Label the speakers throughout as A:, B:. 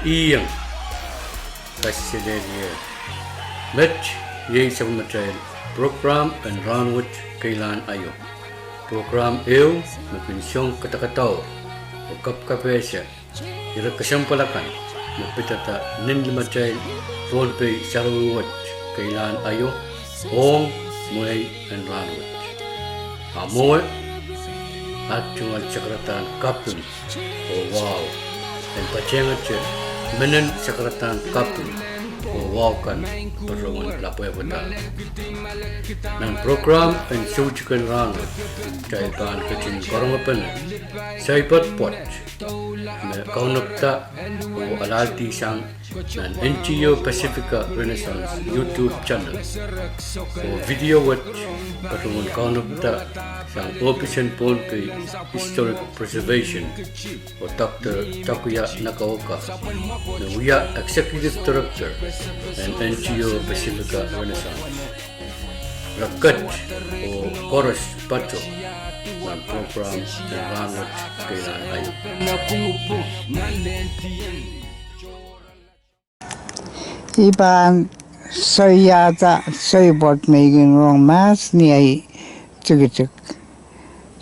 A: Iyang Kasileria Mitch Yesam Matrail Program and Ranwood Kailan Ayo Program Eu Mapinsyon Katakataw O Kapkapesya Irakasampalakan Mapitata Nindlimatrail Volpe Sarawat Kailan Ayo Ong Mulay and Ranwood Amoy at Chungal Sakratan Kapun O Wow and Pachengache Menan Sakratan Kapun O Wow kan Perungan Lapoy Bata Nang program and Sujikan Ranwood Chaikan Kachin Korangapan Saipat Pot Kaunapta O Alalti Sang Nan NGO Pacifica Renaissance YouTube channel O video watch Perungan Kaunapta Sang Operation Polpe Historical Preservation O Dr. Takuya Nakaoka Nuya Executive Director and NGO Pacifica Renaissance Rakat O Chorus Pato ng program ng Ranwood Kailan Ayo.
B: Iban yata bot making wrong mass ni ay tuk.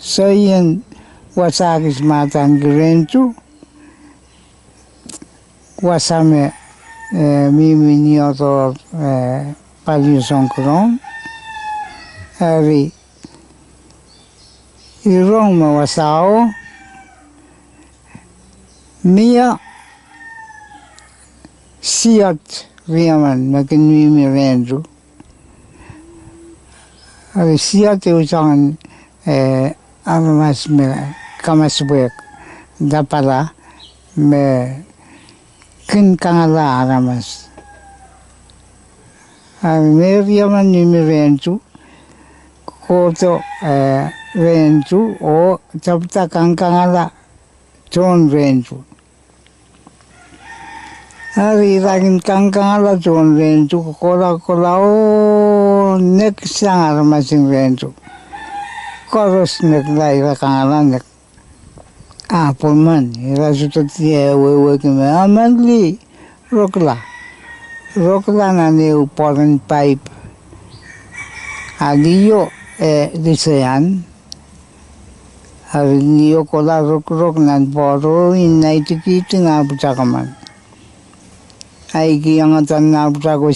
B: Yan wasagis matang girentu wasame mimi nioto palyusong kron hari irong mawasao mia siat riaman makin mimi rentu hari siat usangan Aramas me kamasbuek dapala me kin kangala aramas. Meriaman ni rentu koto rentu o tapta kangala ton rentu. Hari lagin kangala ton rentu kola o nek sang aramasin rentu. Koros neglay kangalan apulman ira sutot wewe keme amandli rokla na ne uporan pipe adiyo disayan niyo kola rok nan boro inay tikiti nga butakaman ay giyangatan na butako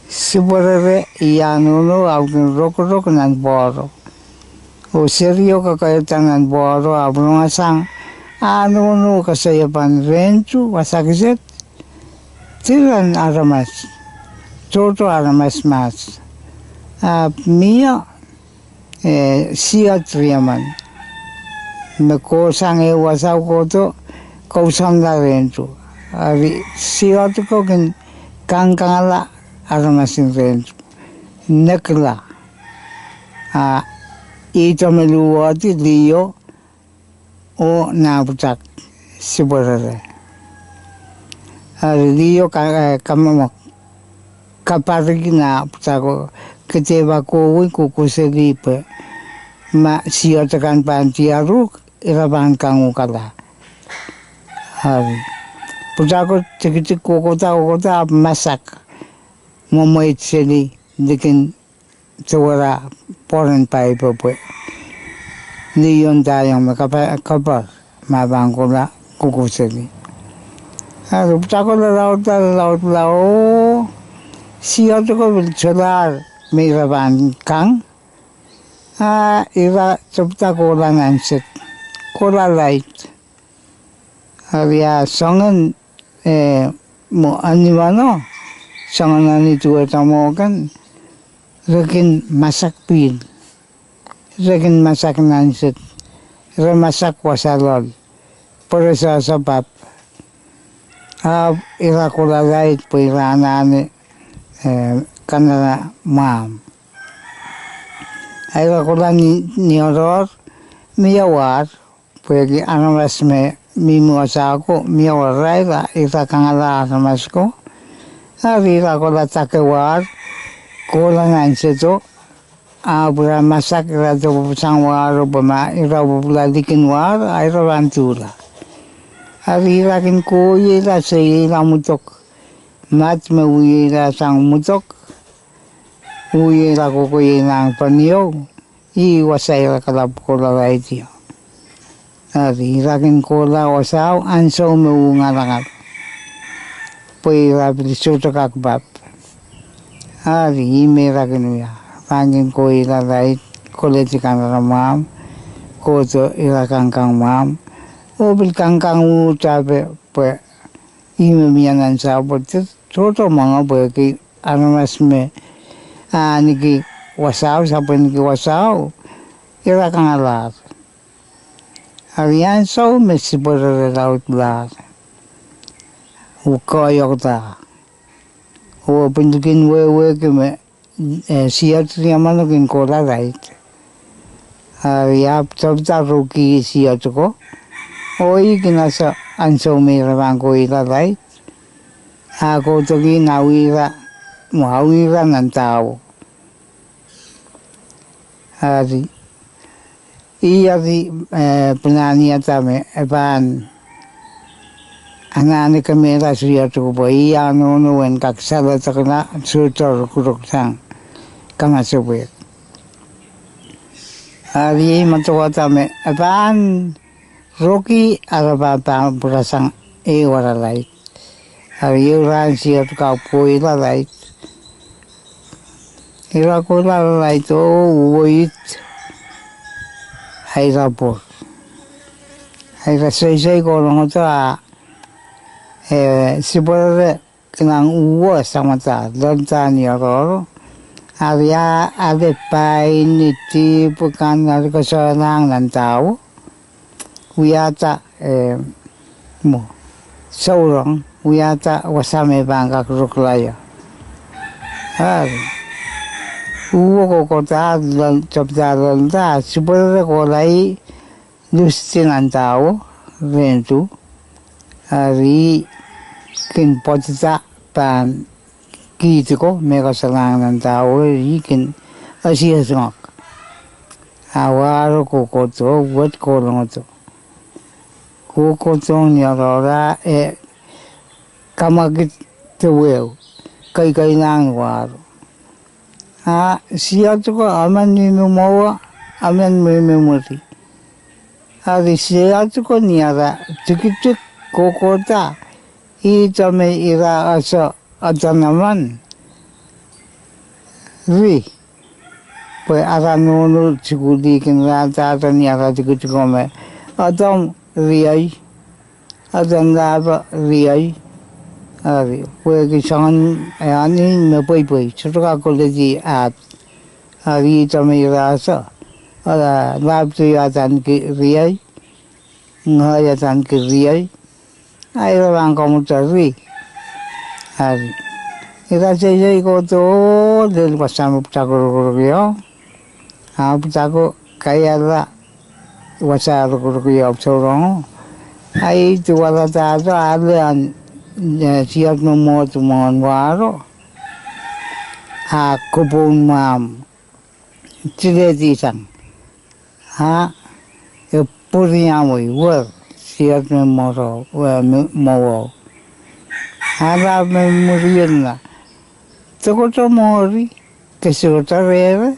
B: Siborere iyanuno aukin rok nan boro. O serio kakayatan nan boro abulong asang anuno kasayapan rentu wasakiset. Tiran aramas. Toto aramas mas. Mia siat riaman. Mekosang wasaw koto kausang na rentu. Siat ko kin kangkangala aramasin rentu nekla ito meluwati liyo o nabutak siborere liyo kamamak kaparigi na putako keteba kowi kukuseripe ma siyotakan pantiaruk iraban kangukala hari putako tikitik kokota masak Momoit sini dikin suara poren pai popo. Niyon tayong makapar mabangkula kuku sini. Aduh, tako laut siya to ko solar may raban kang. Ira sabta ko lang ansit. Kola light. Habia songan mo animano. Sanganan itu etamo kan rekin masak pil rekin masak nansit remasak wasalol por sa sabab ira kulalait po iranane kanara mam ira kulani nioror miyawar pwede anamas me mimuasako miyawaray ira kangala anamas ko Ira ko la takewar ko lang anseto abra masak ra do sang waro bama ira bula dikin war ira rantula Arirakin ko ira sa ira mutok. Mat me uira sang mutok. Uira ko ira ang panyo. Iwasay ra kalap ko lalay tiyo. Arirakin ko la wasaw anso me ungarangat. Puira pilisuto kakbap. Ari imirakin uya. Pangin ko ira rait. Koletikan ramam. Koto ira kangkang mam. Obil kangkang utape pe imemianan sabot toto mga bagi anamas me niki wasaw sapo niki wasaw ira kang alat arian so me sibora laut blar ukoyok ta o pindukin wewe ke me siat riamano kin kola right ariap tabta ruki siat ko Oi kinasa anso mira bangko ira right. Ako togi nawira muawira ng tao. Ari iya di penania tame epan anane kamera siya to po iya no wen kaksala takna sutor kurok sang kama sobe. Ari matawa tame epan Rocky arabata berasang wara lait. Ariuran siap kau pui la lait. Ira ko la lait uit. Hai rapor. Hai rasai ko long ta sibore kenang uwa sama ta dan ya ro. Aria ade pai niti bukan ada kesenang dan tahu. Uyata mo saurang uyata wasame bangka ruklaya uwo ko ta dan chapta dan ta super ko lai lustinan tao rentu ari kin potita pan kitiko mega salangan tao ikin asia sngok awaro ko to wat ko longoto Kukotong niya rora kamagit tuwew kay nang waro. Siya to ko aman ni mumawa aman may memory. Ari siya to ko niya ra tikitik kukota ita may ira asa naman. Ri. Pues aranono chikudikin rata niya ra tikitik ko may atam riay adan laba riay ari pwede sangan ani na poi chuka ko leji at ari tamay rasa ala lab to yatan ki riay ngayatan ki riay ay rawang komutari ari ira jay ko to del pasamo ptakoro yo ptako kaya la wasar kurkuya obsorong ai tuwala tato alan siap nomor tumon waro kupon mam tireti sang puriamoi wer siap nomor mo ala memorian la tokoto mori kesutarere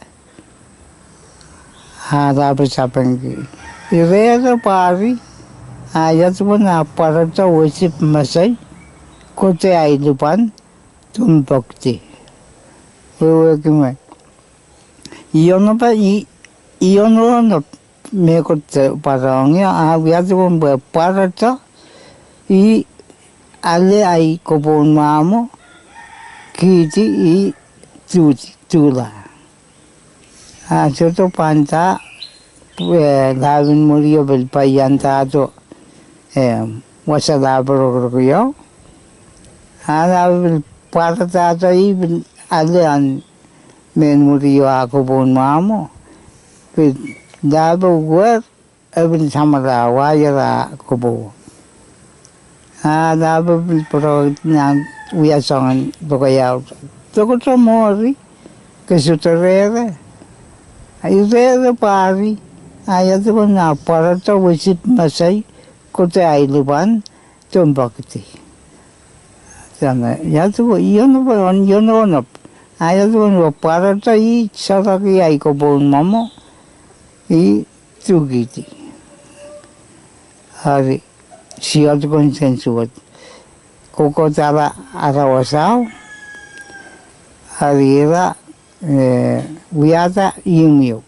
B: ada bersapengki Ireda pari ayat pun apa rata wasip masai kote aidupan tumpakti. Wewe kime. Iyono pa iyono no me kote parangnya ayat pun berparata I ale ai kopon mamo kiti I tula. Joto panta Davin murió el payantado wasa labro yo ana el partado ahí alean men murió ako bon mamo pe dabo wer even samara wayara kobo dabo pro na uya songan bokaya to ko mori que suterere ai rede pari ayat pun apa rata wasip masai kote ailupan Tumbakti. Sana yatu yonop. Ayatu parata I saraki aiko bon mamo I tugiti. Hari siat konsensuat. Koko tara arawasau. Hari era wiata imyo.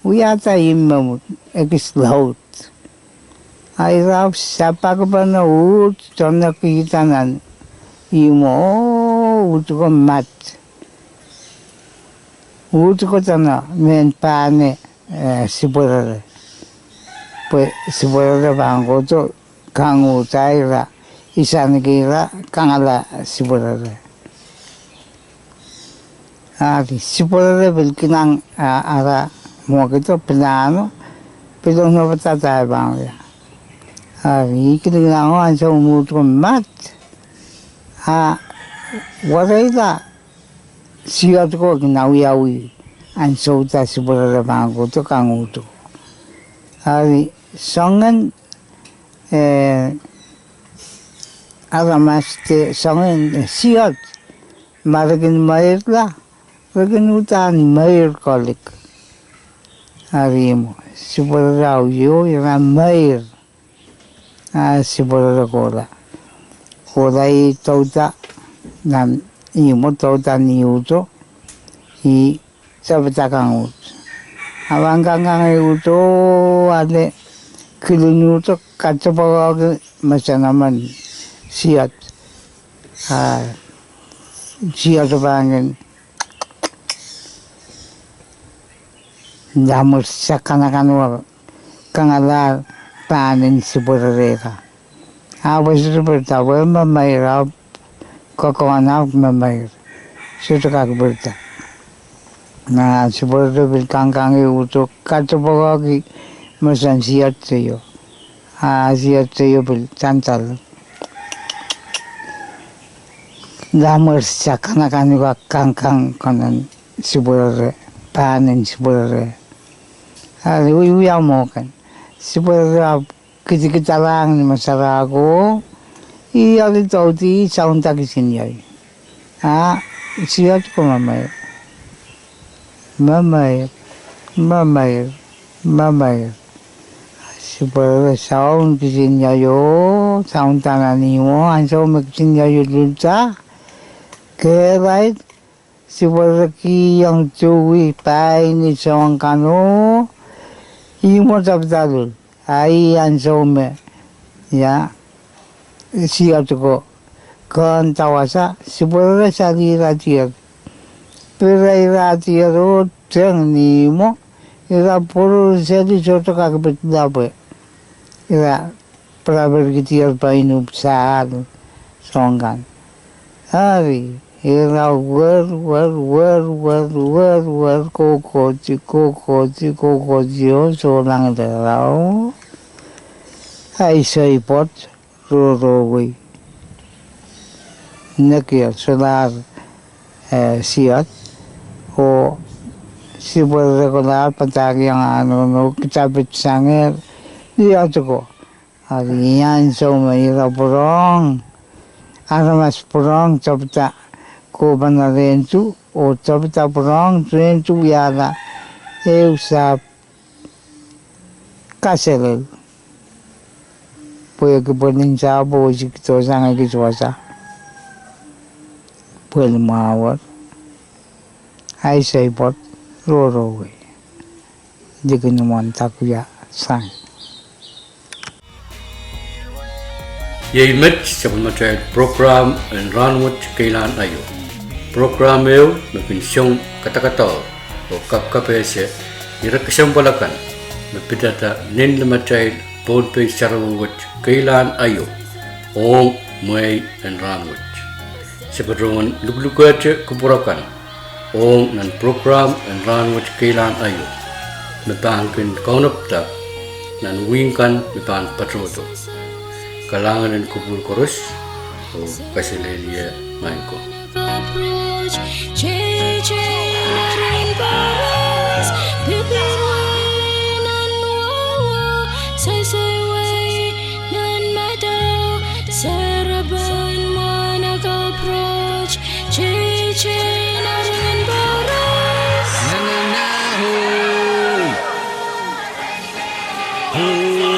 B: Wiata imyo ekis laut. Aira sapakapana ut tona kitanan. Imo ut ko mat. Ut ko tana men pane sipurare. Pues sipurare bango to kangu taira isan kira kangala sipurare. Ari sipurare bilkinang ara mo kito plano pero no patata bango ya. Ari kinang anso ut ko mat. Waraida siat ko kinawi anso ta sipurare bango to kangu to. Ari songan aramaste songan siat maragin mairla ragin utan mair kolik. Ari mo sipurare yo era mair sipurare kola. Kola I tauta nan imo tauta niuto I sabatakan ut. Awangkang uto ade kilunuto katapag masanaman siat. Siat bangin. Damos sa kanakanwa kangalar panin sipurareka. Awas seperti mamair kokoana mamair. Situ kakberta. Na seperti bil kangkang itu katapagi masan siat sayo. Siat sayo bil cantal. Damar sa kanakanwa kangkang kanan seperti panen seperti. Hari uya mo kan. Seperti kita lang ni masarako I alito ti saun takisin yay. Siat ko mamay. Super saun kisin yayo saun tanani mo anso magkisin yayo dulta. Kaya super ki yang tuwi pay ni saun kano imo tapdadul. Ai anso me ya siat ko kan tawasa sipurare sali ratiak perai ratiak ro teng ni mo ira puru sedi choto kakbet dape ira praber kitiar painu saad songan hari ira wer kokoji o solang derao ai seipot rorowei nekia solar siat o sipur regular patagi yang no kitabit sanger dia tuh hari yan so mahira purong aramas purong capta ko banarentu o capta purong rentu yala usap kasel puede que ponen sabo y que todos han que suasa puede mawar ai sei pot roro we dikin montak ya sang
A: Yei met sa program and ranwat kailan ayo. Program eu mapinsyong kata-kata o kapkapese irakasang balakan mapidata nin lamatay ponpe sarawat kailan ayo ong may and ranwat. Sa padrongan luglugat kupurakan ong nan program and ranwat kailan ayo. Mapangkin kaunapta nan wingkan mapang patroto. Kalangan dan kubur korus o kasilelia maingko.
C: Say, way, none matter.
A: Hey